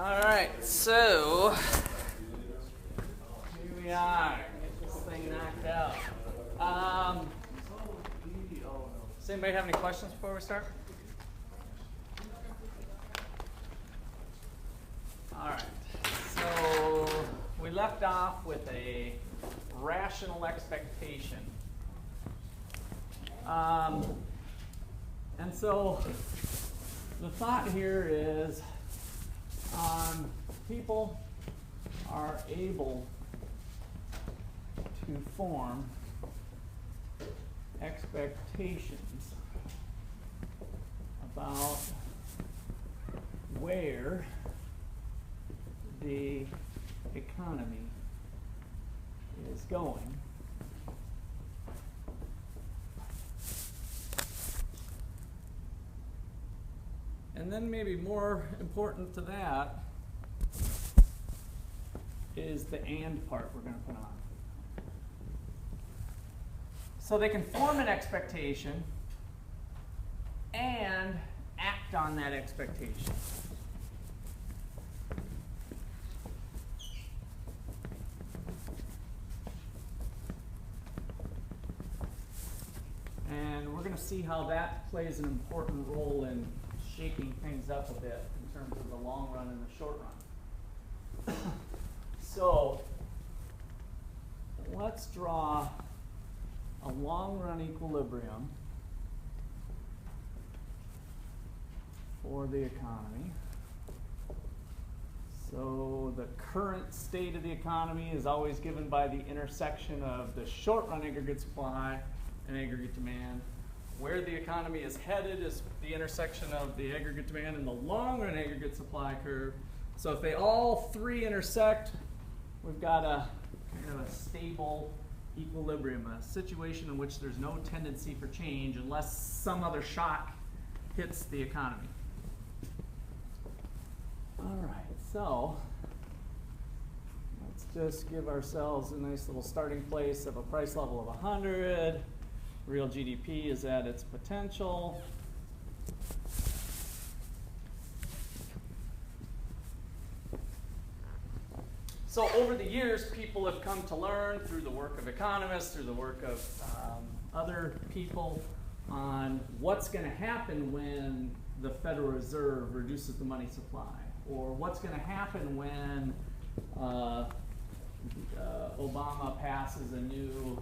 All right, so here we are. Get this thing knocked out. Does anybody have any questions before we start? All right, so we left off with a rational expectation. And so the thought here is people are able to form expectations about where the economy is going. And then maybe more important to that is the and part we're going to put on. So they can form an expectation and act on that expectation. And we're going to see how that plays an important role in shaking things up a bit in terms of the long run and the short run. So let's draw a long run equilibrium for the economy. So the current state of the economy is always given by the intersection of the short run aggregate supply and aggregate demand. Where the economy is headed is the intersection of the aggregate demand and the long run aggregate supply curve. So if they all three intersect, we've got a kind of a stable equilibrium, a situation in which there's no tendency for change unless some other shock hits the economy. All right, so let's just give ourselves a nice little starting place of a price level of 100. Real GDP is at its potential. So over the years, people have come to learn through the work of economists, through the work of other people, on what's going to happen when the Federal Reserve reduces the money supply, or what's going to happen when Obama passes a new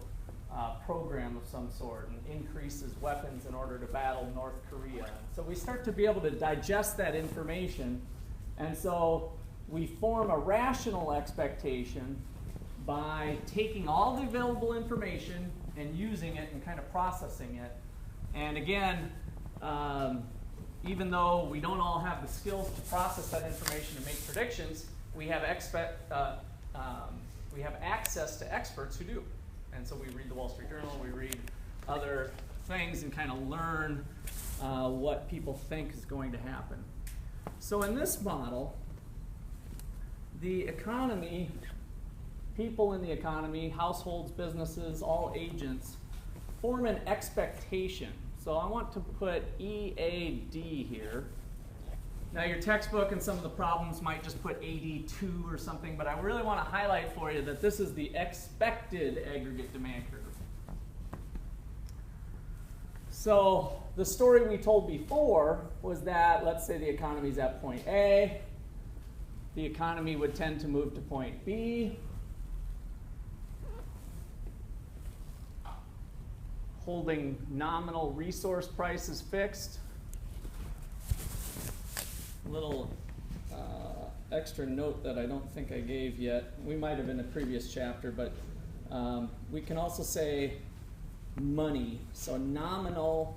program of some sort and increases weapons in order to battle North Korea. So we start to be able to digest that information, and so we form a rational expectation by taking all the available information and using it and kind of processing it. And again, even though we don't all have the skills to process that information and make predictions, we have access to experts who do. And so we read the Wall Street Journal, we read other things and kind of learn what people think is going to happen. So in this model, the economy, people in the economy, households, businesses, all agents, form an expectation. So I want to put EAD here. Now your textbook and some of the problems might just put AD2 or something, but I really want to highlight for you that this is the expected aggregate demand curve. So the story we told before was that, let's say the economy is at point A, the economy would tend to move to point B, holding nominal resource prices fixed. A little extra note that I don't think I gave yet. We might have in a previous chapter, but we can also say money. So nominal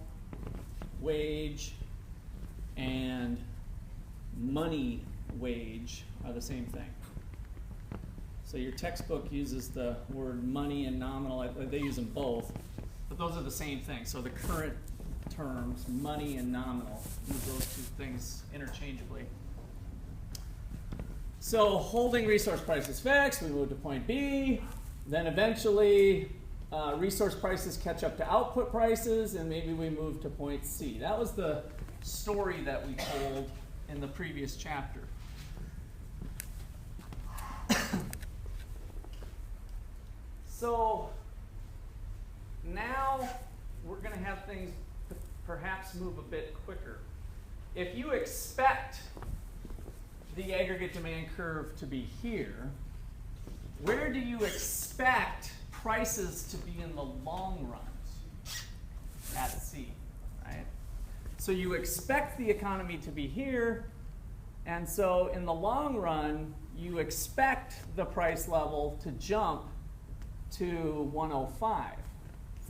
wage and money wage are the same thing. So your textbook uses the word money and nominal. They use them both, but those are the same thing. So the current terms, money and nominal, use those two things interchangeably. So holding resource prices fixed, we move to point B. Then eventually resource prices catch up to output prices, and maybe we move to point C. That was the story that we told in the previous chapter. So now we're going to have things perhaps move a bit quicker. If you expect the aggregate demand curve to be here, where do you expect prices to be in the long run? At C, right? So you expect the economy to be here, and so in the long run, you expect the price level to jump to 105,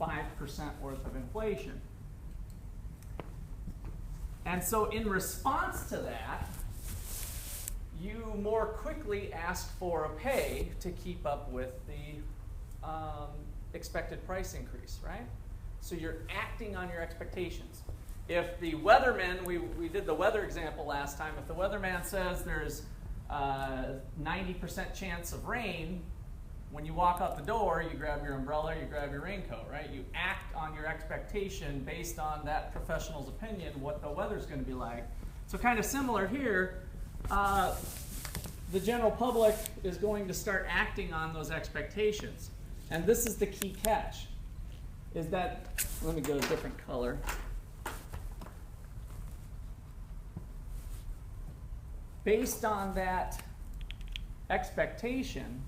5% worth of inflation. And so in response to that, you more quickly ask for a pay to keep up with the expected price increase, right? So you're acting on your expectations. If the weatherman, we did the weather example last time, if the weatherman says there's 90% chance of rain, when you walk out the door, you grab your umbrella, you grab your raincoat, right? You act on your expectation based on that professional's opinion, what the weather's going to be like. So kind of similar here, the general public is going to start acting on those expectations. And this is the key catch, is that, let me go a different color. Based on that expectation,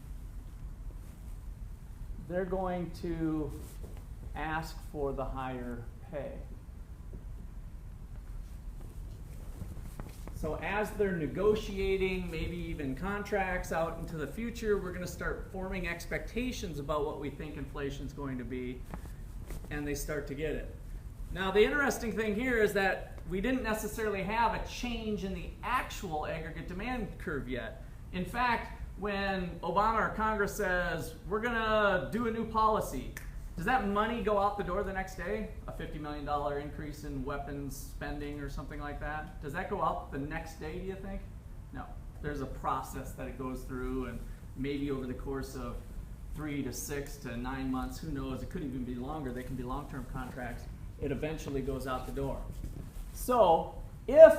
they're going to ask for the higher pay. So as they're negotiating, maybe even contracts out into the future, we're going to start forming expectations about what we think inflation is going to be, and they start to get it. Now, the interesting thing here is that we didn't necessarily have a change in the actual aggregate demand curve yet. In fact, when Obama or Congress says, we're going to do a new policy, does that money go out the door the next day? A $50 million increase in weapons spending or something like that? Does that go out the next day, do you think? No. There's a process that it goes through, and maybe over the course of 3 to 6 to 9 months, who knows, it could even be longer. They can be long-term contracts. It eventually goes out the door. So if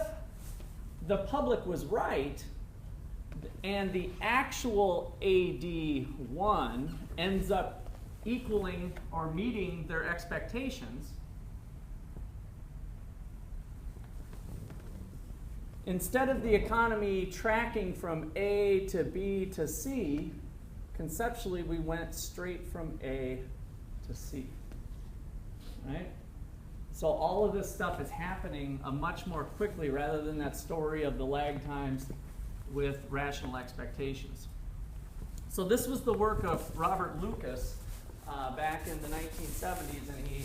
the public was right, and the actual AD1 ends up equaling or meeting their expectations, instead of the economy tracking from A to B to C, conceptually we went straight from A to C, right? So all of this stuff is happening much more quickly rather than that story of the lag times with rational expectations. So this was the work of Robert Lucas back in the 1970s, and he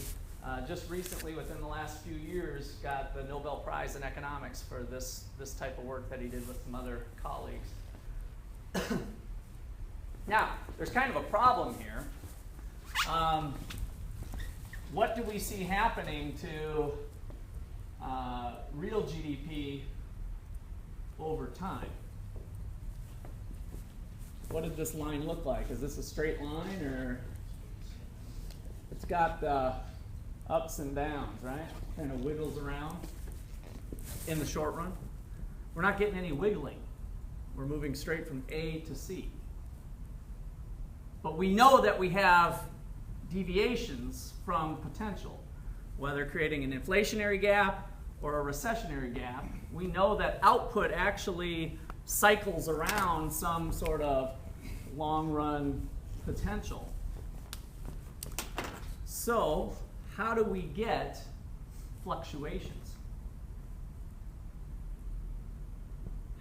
just recently, within the last few years, got the Nobel Prize in economics for this type of work that he did with some other colleagues. Now, there's kind of a problem here. What do we see happening to real GDP over time? What did this line look like? Is this a straight line, or it's got ups and downs, right? Kind of wiggles around in the short run. We're not getting any wiggling. We're moving straight from A to C. But we know that we have deviations from potential, whether creating an inflationary gap or a recessionary gap. We know that output actually cycles around some sort of long-run potential. So, how do we get fluctuations?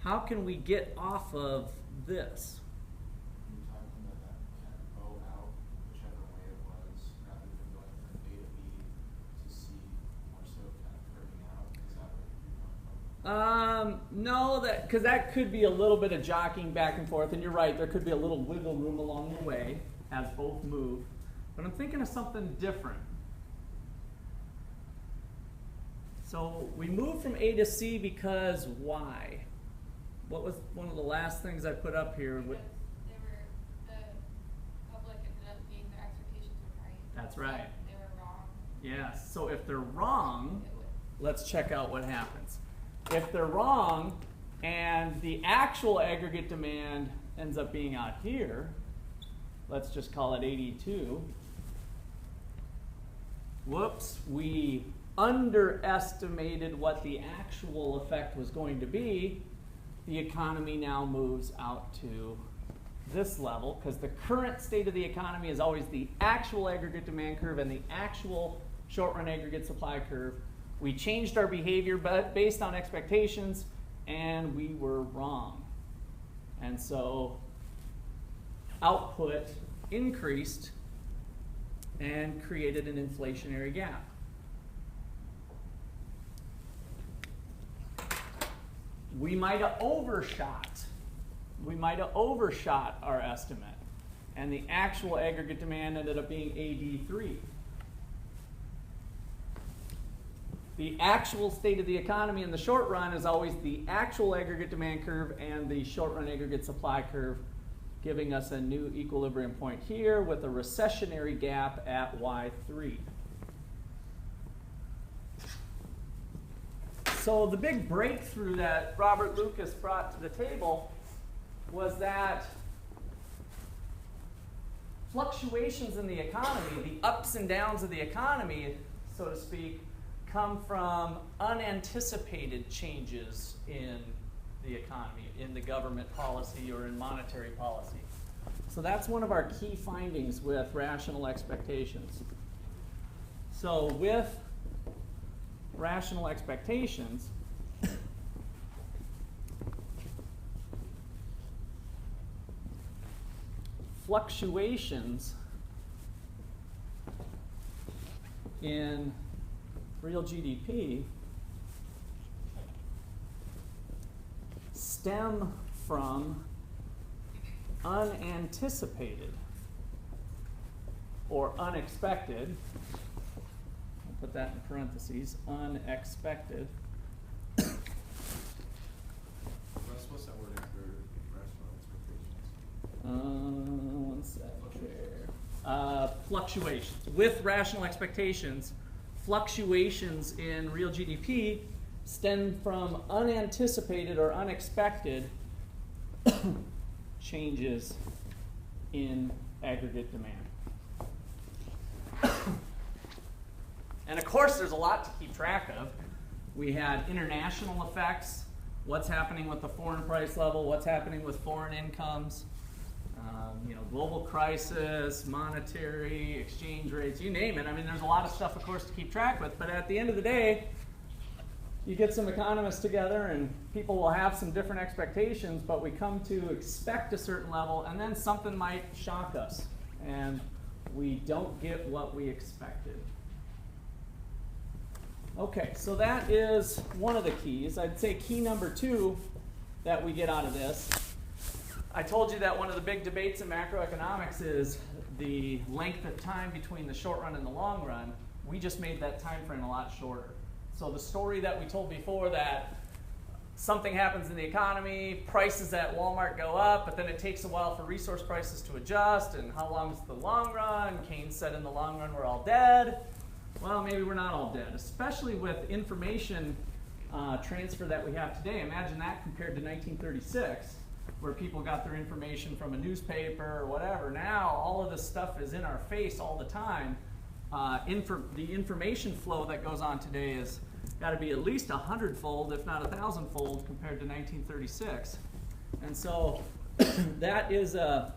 How can we get off of this? You're talking about that kind of bow out, whichever way it was, rather than going from A to B to C, more so kind of curving out. Is that what you're talking about? No, because that could be a little bit of jockeying back and forth, and you're right, there could be a little wiggle room along the way as both move. But I'm thinking of something different. So we moved from A to C because why? What was one of the last things I put up here? The public ended up being, their expectations were right. That's right. They were wrong. Yes, so if they're wrong, let's check out what happens. If they're wrong and the actual aggregate demand ends up being out here, let's just call it 82. Whoops, we underestimated what the actual effect was going to be. The economy now moves out to this level because the current state of the economy is always the actual aggregate demand curve and the actual short-run aggregate supply curve. We changed our behavior based on expectations, and we were wrong. And so output increased and created an inflationary gap. We might have overshot. We might have overshot our estimate, and the actual aggregate demand ended up being AD3. The actual state of the economy in the short run is always the actual aggregate demand curve and the short run aggregate supply curve, giving us a new equilibrium point here with a recessionary gap at Y3. So the big breakthrough that Robert Lucas brought to the table was that fluctuations in the economy, the ups and downs of the economy, so to speak, come from unanticipated changes in the economy, in the government policy or in monetary policy. So that's one of our key findings with rational expectations. So with rational expectations, fluctuations in real GDP stem from unanticipated or unexpected, I'll put that in parentheses, unexpected. What's that word after rational expectations? One sec here. Fluctuations. With rational expectations, fluctuations in real GDP stem from unanticipated or unexpected changes in aggregate demand. And of course, there's a lot to keep track of. We had international effects, what's happening with the foreign price level, what's happening with foreign incomes, global crisis, monetary, exchange rates, you name it. I mean, there's a lot of stuff, of course, to keep track with. But at the end of the day, you get some economists together and people will have some different expectations, but we come to expect a certain level, and then something might shock us, and we don't get what we expected. Okay, so that is one of the keys. I'd say key number 2 that we get out of this. I told you that one of the big debates in macroeconomics is the length of time between the short run and the long run. We just made that time frame a lot shorter. So the story that we told before, that something happens in the economy, prices at Walmart go up, but then it takes a while for resource prices to adjust, and how long is the long run? Keynes said in the long run we're all dead. Well, maybe we're not all dead, especially with information transfer that we have today. Imagine that compared to 1936, where people got their information from a newspaper or whatever. Now all of this stuff is in our face all the time. The information flow that goes on today has got to be at least 100-fold, if not 1,000-fold, compared to 1936. And so that is a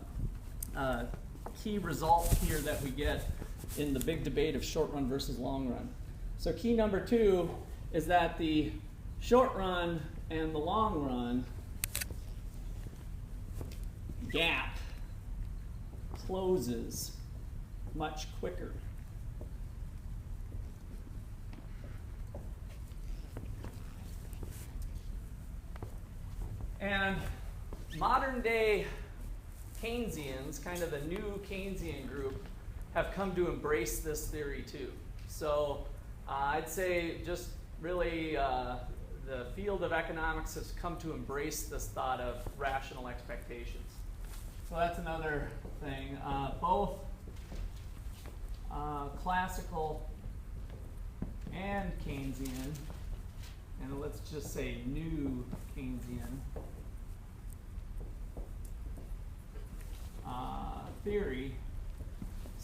key result here that we get in the big debate of short run versus long run. So key number 2 is that the short run and the long run gap closes much quicker. And modern day Keynesians, kind of the new Keynesian group, have come to embrace this theory too. So I'd say just really the field of economics has come to embrace this thought of rational expectations. So that's another thing. Both classical and Keynesian, and let's just say new Keynesian theory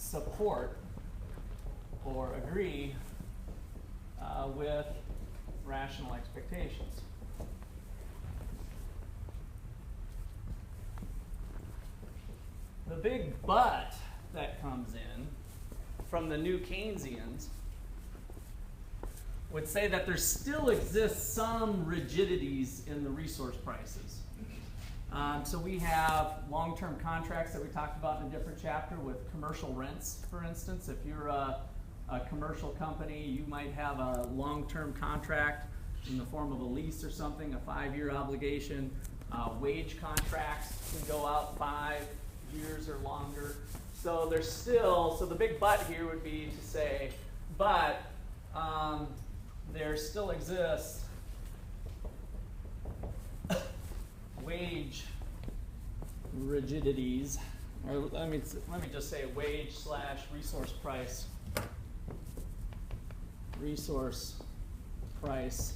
support or agree with rational expectations. The big but that comes in from the new Keynesians would say that there still exists some rigidities in the resource prices. So we have long-term contracts that we talked about in a different chapter with commercial rents, for instance. If you're a commercial company, you might have a long-term contract in the form of a lease or something, a 5-year obligation. Wage contracts can go out 5 years or longer. So there's still, so the big but here would be to say, but there still exists wage rigidities, or let me just say wage / resource price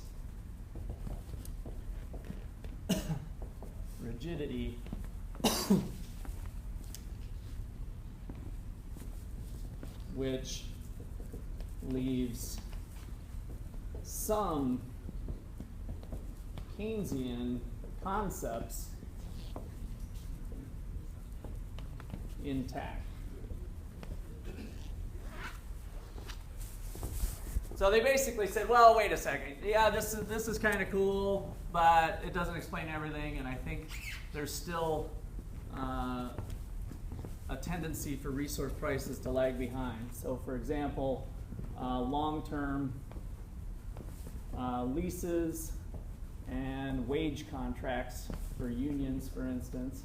rigidity which leaves some Keynesian concepts intact. So they basically said, well, wait a second. Yeah, this is kind of cool, but it doesn't explain everything, and I think there's still a tendency for resource prices to lag behind. So for example, long-term leases and wage contracts for unions, for instance.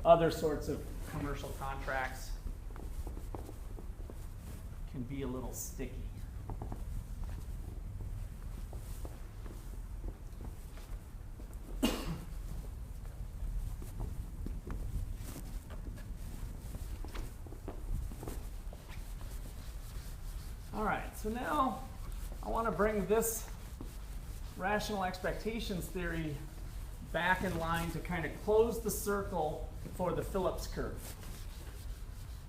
Other sorts of commercial contracts can be a little sticky. All right, so now I want to bring this rational expectations theory back in line to kind of close the circle for the Phillips curve.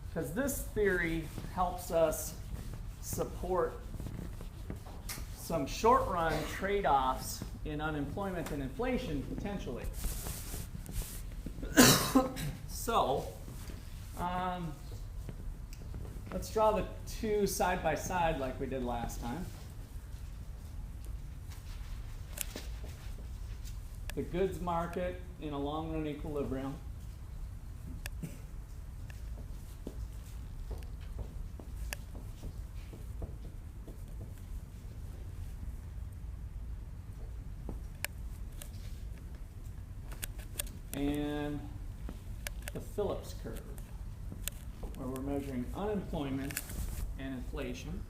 Because this theory helps us support some short-run trade-offs in unemployment and inflation, potentially. So, let's draw the two side by side like we did last time. The goods market in a long-run equilibrium. And the Phillips curve, where we're measuring unemployment and inflation.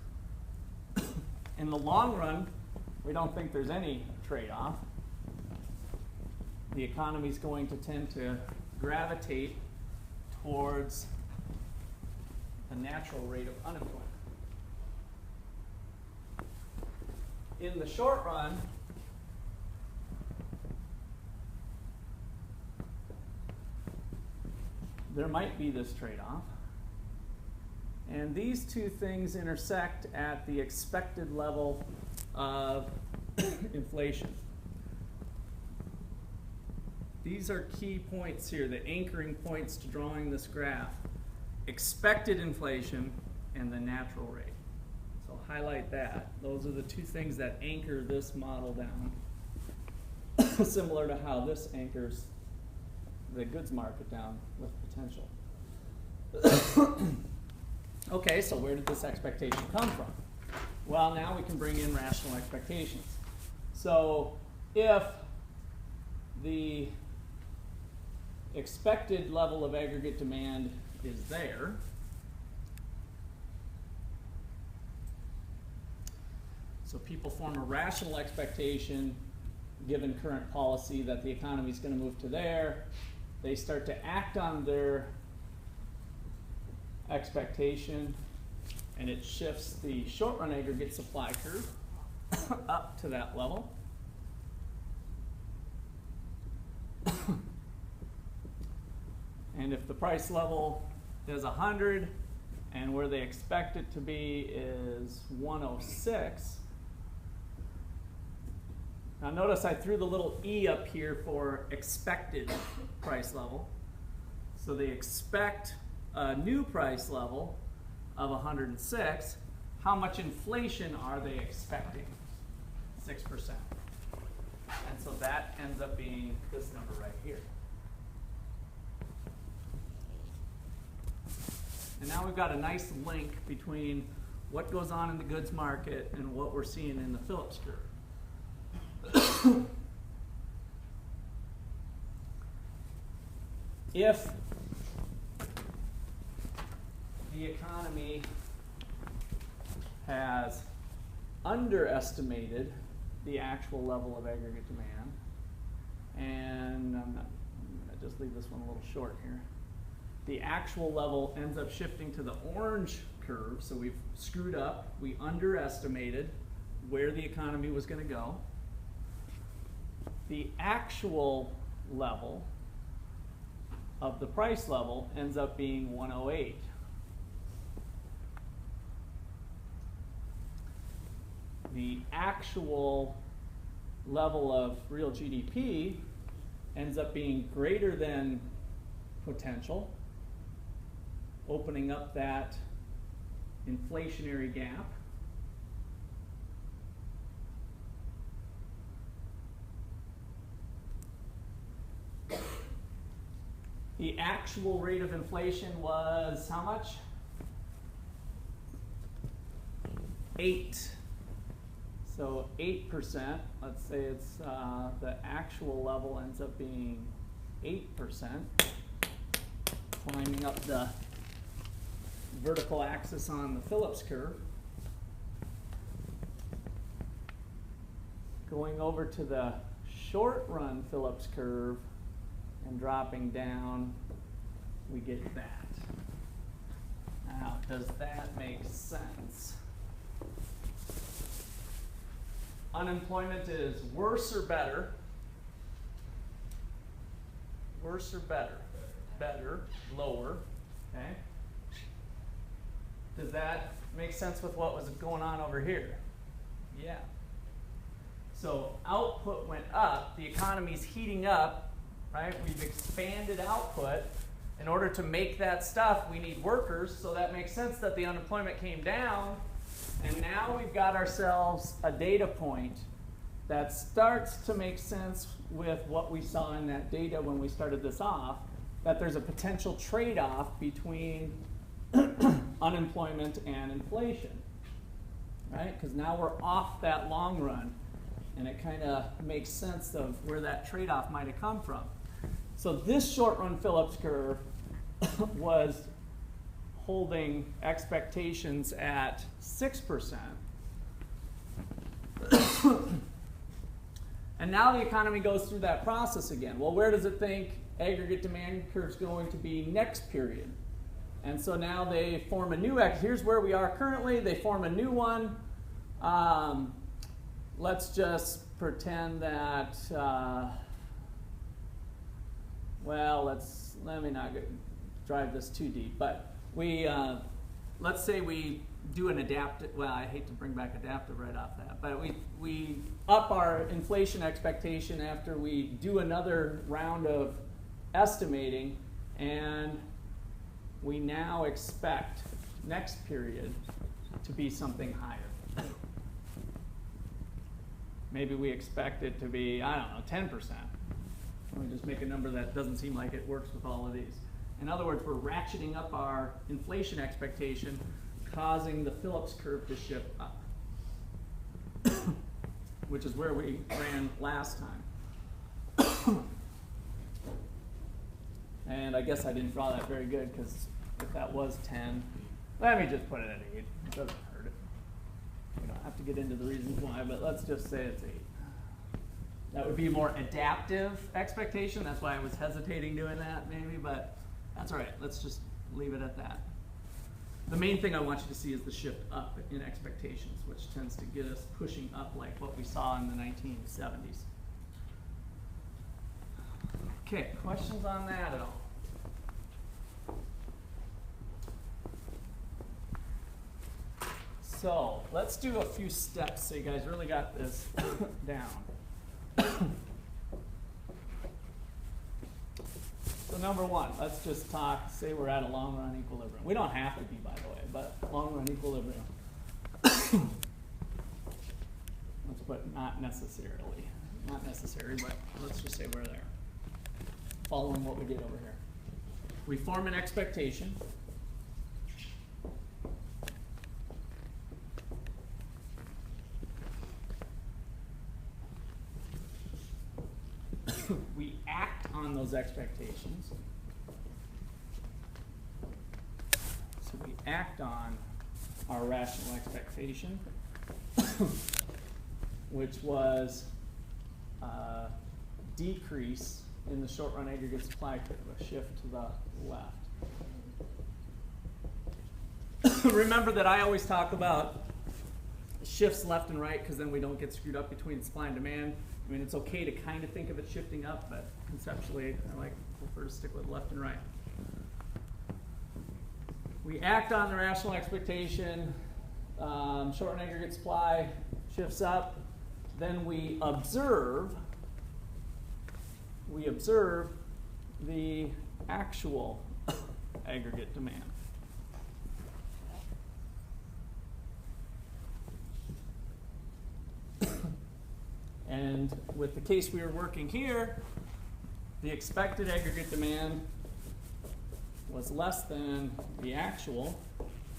In the long run, we don't think there's any trade-off. The economy is going to tend to gravitate towards the natural rate of unemployment. In the short run, there might be this trade-off. And these two things intersect at the expected level of inflation. These are key points here, the anchoring points to drawing this graph. Expected inflation and the natural rate. So highlight that. Those are the two things that anchor this model down. Similar to how this anchors the goods market down with potential. Okay, so where did this expectation come from? Well, now we can bring in rational expectations. So if the expected level of aggregate demand is there, so people form a rational expectation given current policy that the economy is going to move to there. They start to act on their expectation, and it shifts the short-run aggregate supply curve up to that level. And if the price level is 100, and where they expect it to be is 106. Now notice I threw the little E up here for expected price level. So they expect a new price level of 106. How much inflation are they expecting? 6%. And so that ends up being this number right here. And now we've got a nice link between what goes on in the goods market and what we're seeing in the Phillips curve. If the economy has underestimated the actual level of aggregate demand, and I'm going to just leave this one a little short here. The actual level ends up shifting to the orange curve, so we've screwed up. We underestimated where the economy was going to go. The actual level of the price level ends up being 108. The actual level of real GDP ends up being greater than potential, opening up that inflationary gap. The actual rate of inflation was how much? 8. So 8%, let's say it's the actual level ends up being 8%, climbing up the vertical axis on the Phillips curve. Going over to the short run Phillips curve and dropping down, we get that. Now, does that make sense? Unemployment is worse or better? Worse or better? Better, lower, okay? Does that make sense with what was going on over here? Yeah. So output went up, the economy's heating up, right? We've expanded output. In order to make that stuff, we need workers, so that makes sense that the unemployment came down. And now we've got ourselves a data point that starts to make sense with what we saw in that data when we started this off, that there's a potential trade-off between unemployment and inflation, right? Because now we're off that long run, and it kind of makes sense of where that trade-off might have come from. So this short-run Phillips curve was holding expectations at 6%. And now the economy goes through that process again. Well, where does it think aggregate demand curve is going to be next period? And so now they form a new, here's where we are currently, they form a new one. Let's just pretend that, well, let me not drive this too deep, but we, let's say we do an adaptive, well, I hate to bring back adaptive right off that, but we up our inflation expectation after we do another round of estimating, and we now expect next period to be something higher. Maybe we expect it to be, I don't know, 10%. Let me just make a number that doesn't seem like it works with all of these. In other words, we're ratcheting up our inflation expectation, causing the Phillips curve to shift up, which is where we ran last time. And I guess I didn't draw that very good, because if that was 10, let me just put it at 8. It doesn't hurt it. We don't have to get into the reasons why, but let's just say it's 8. That would be a more adaptive expectation. That's why I was hesitating doing that, maybe, but that's all right. Let's just leave it at that. The main thing I want you to see is the shift up in expectations, which tends to get us pushing up like what we saw in the 1970s. Okay, questions on that at all? So let's do a few steps so you guys really got this down. So number one, let's just talk, say we're at a long run equilibrium. We don't have to be, by the way, but long run equilibrium. Let's put not necessarily. Not necessary, but let's just say we're there. Following what we did over here. We form an expectation. We act on those expectations. So we act on our rational expectation, which was decrease in the short run aggregate supply curve, a shift to the left. Remember that I always talk about shifts left and right because then we don't get screwed up between supply and demand. I mean, it's okay to kind of think of it shifting up, but conceptually, I prefer to stick with left and right. We act on the rational expectation, short run aggregate supply shifts up, then we observe the actual aggregate demand. And with the case we were working here, the expected aggregate demand was less than the actual,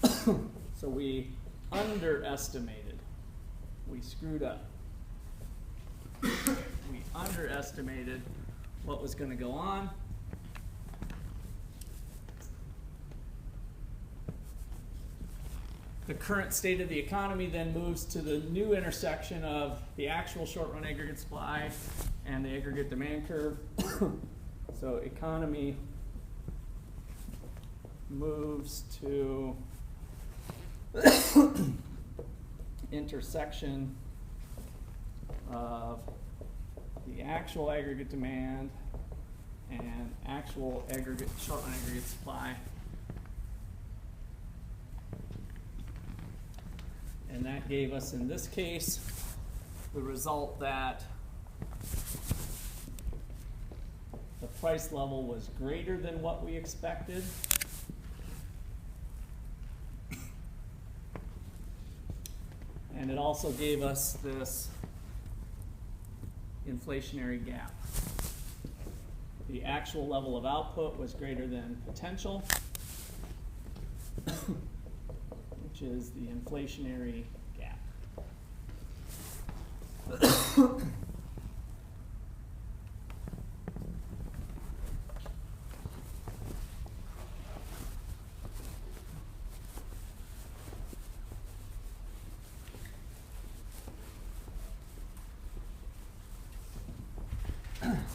so we underestimated. We screwed up. We underestimated what was going to go on. The current state of the economy then moves to the new intersection of the actual short-run aggregate supply and the aggregate demand curve. So economy moves to intersection of the actual aggregate demand and actual aggregate short-run aggregate supply. And that gave us, in this case, the result that the price level was greater than what we expected. And it also gave us this inflationary gap. The actual level of output was greater than potential, which is the inflationary gap.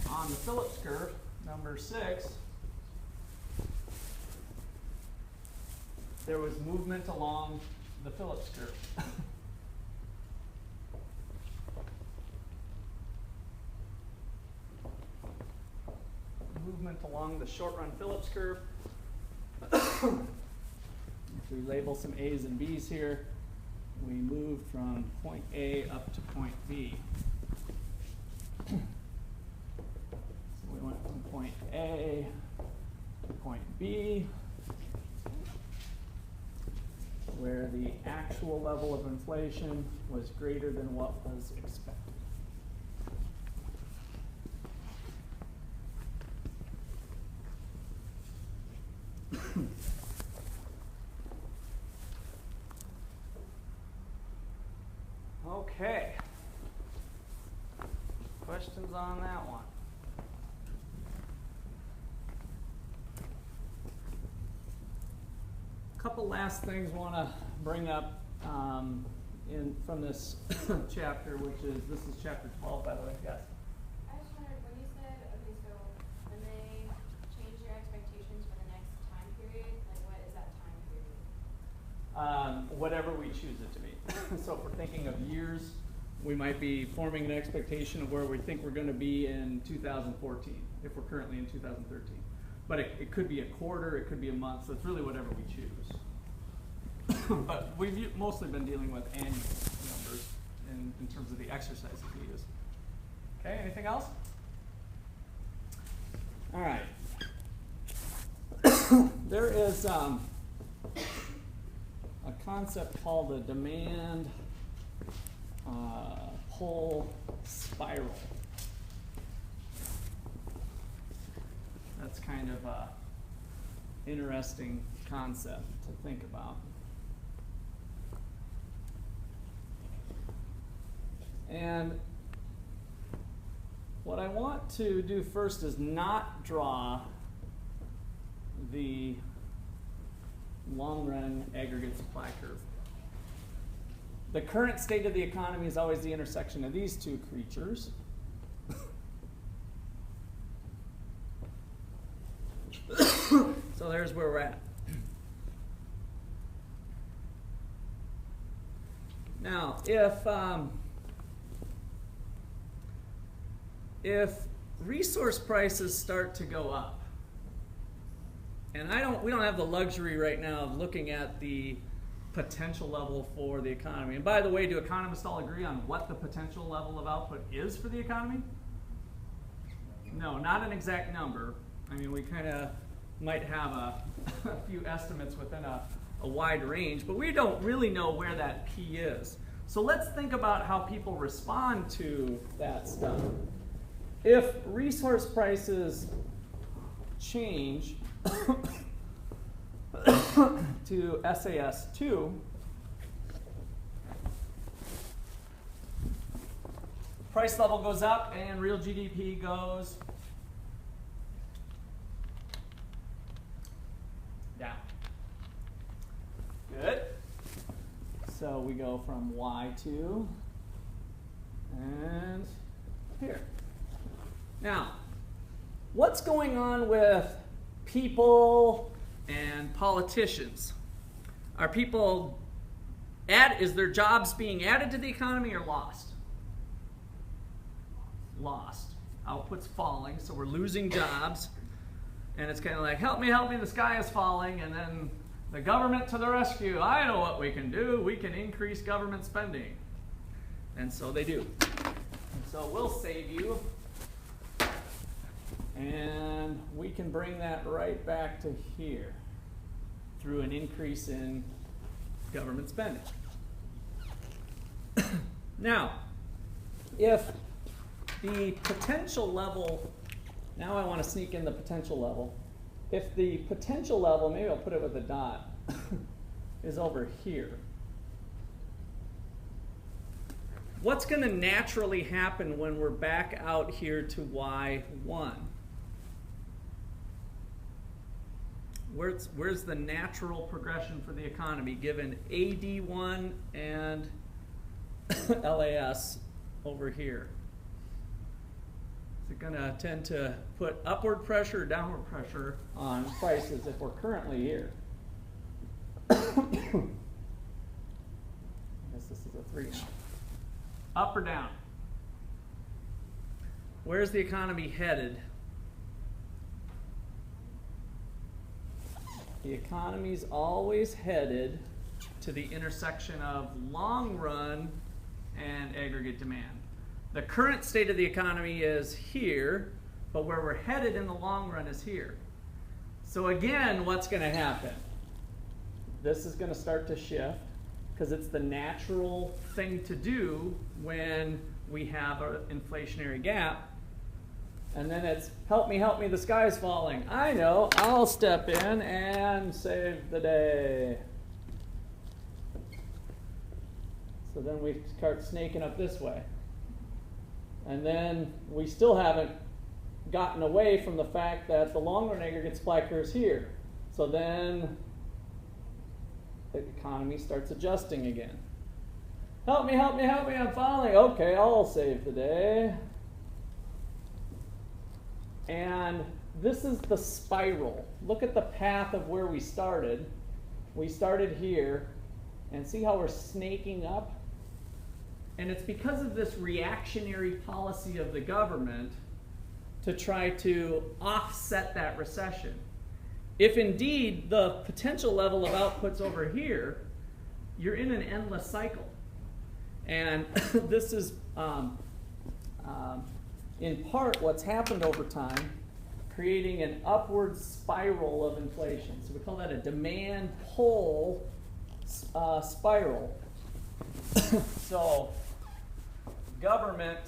On the Phillips curve, number 6, there was movement along the Phillips curve. Movement along the short-run Phillips curve. If we label some A's and B's here, we moved from point A up to point B. So we went from point A to point B, where the actual level of inflation was greater than what was expected. Okay. Questions on that one? Couple last things I want to bring up from this chapter, which is, this is chapter 12, by the way. Yes? I just wondered, when you said, okay, so when they change your expectations for the next time period, like what is that time period? Whatever we choose it to be. So if we're thinking of years, we might be forming an expectation of where we think we're going to be in 2014, if we're currently in 2013. But it could be a quarter, it could be a month, so it's really whatever we choose. but we've mostly been dealing with annual numbers in terms of the exercises we use. Okay, anything else? All right. There is a concept called the demand pull spiral. That's kind of a interesting concept to think about. And what I want to do first is not draw the long-run aggregate supply curve. The current state of the economy is always the intersection of these two creatures. So there's where we're at. Now, if resource prices start to go up, and we don't have the luxury right now of looking at the potential level for the economy. And by the way, do economists all agree on what the potential level of output is for the economy? No, not an exact number. I mean, we kind of might have a few estimates within a wide range, but we don't really know where that P is. So let's think about how people respond to that stuff. If resource prices change to SAS2, price level goes up and real GDP goes down. Good. So we go from Y2 and here. Now, what's going on with people and politicians? Are people is their jobs being added to the economy or lost? Lost. Output's falling, so we're losing jobs. And it's kind of like, help me, the sky is falling, and then the government to the rescue. I know what we can do. We can increase government spending. And so they do. So we'll save you. And we can bring that right back to here through an increase in government spending. Now, if the potential level, now I want to sneak in the potential level. If the potential level, maybe I'll put it with a dot, is over here, what's going to naturally happen when we're back out here to Y1? Where's the natural progression for the economy given AD1 and LAS over here? Is it going to tend to put upward pressure or downward pressure on prices if we're currently here? I guess this is a 3 now. Up or down? Where's the economy headed? The economy's always headed to the intersection of long run and aggregate demand. The current state of the economy is here, but where we're headed in the long run is here. So again, what's going to happen? This is going to start to shift because it's the natural thing to do when we have an inflationary gap. And then it's, help me, the sky's falling. I know, I'll step in and save the day. So then we start snaking up this way. And then we still haven't gotten away from the fact that the long-run aggregate supply curve is here. So then the economy starts adjusting again. Help me, I'm falling. Okay, I'll save the day. And this is the spiral. Look at the path of where we started. We started here, and see how we're snaking up? And it's because of this reactionary policy of the government to try to offset that recession. If indeed the potential level of output's over here, you're in an endless cycle. And this is in part what's happened over time, creating an upward spiral of inflation. So we call that a demand pull spiral. So government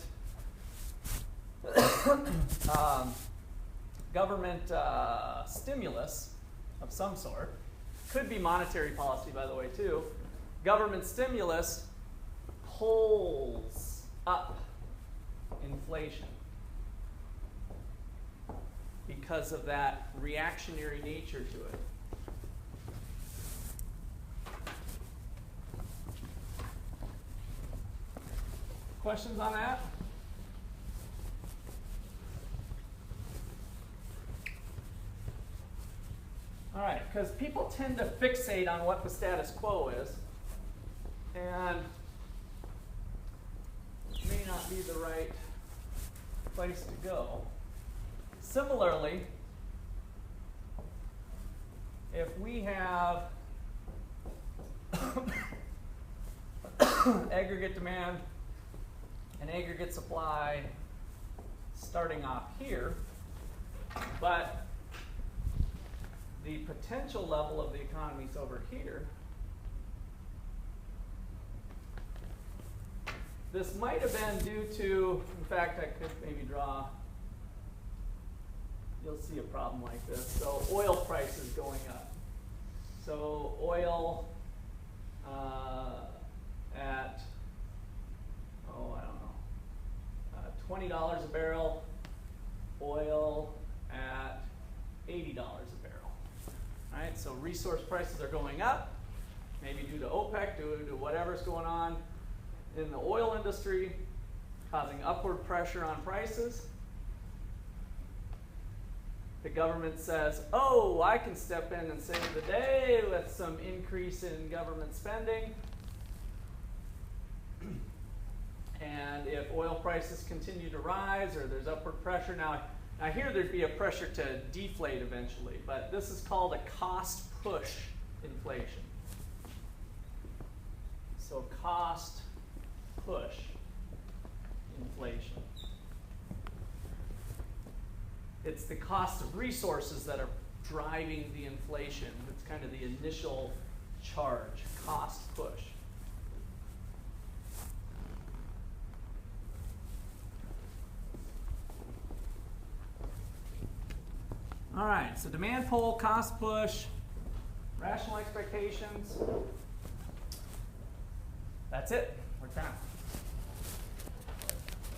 stimulus of some sort, could be monetary policy, by the way, too. Government stimulus pulls up inflation because of that reactionary nature to it. Questions on that? All right, because people tend to fixate on what the status quo is, and it may not be the right place to go. Similarly, if we have aggregate demand and aggregate supply starting off here, but the potential level of the economy is over here, this might have been due to, in fact, I could maybe draw, you'll see a problem like this. So oil prices going up. So oil at, I don't know, $20 a barrel, oil at $80 a barrel. All right, so resource prices are going up, maybe due to OPEC, due to whatever's going on in the oil industry, causing upward pressure on prices. The government says, oh, I can step in and save the day with some increase in government spending. And if oil prices continue to rise or there's upward pressure, now here there'd be a pressure to deflate eventually, but this is called a cost push inflation. So cost push inflation. It's the cost of resources that are driving the inflation. It's kind of the initial charge, cost push. All right, so demand pull, cost push, rational expectations. That's it. We're done.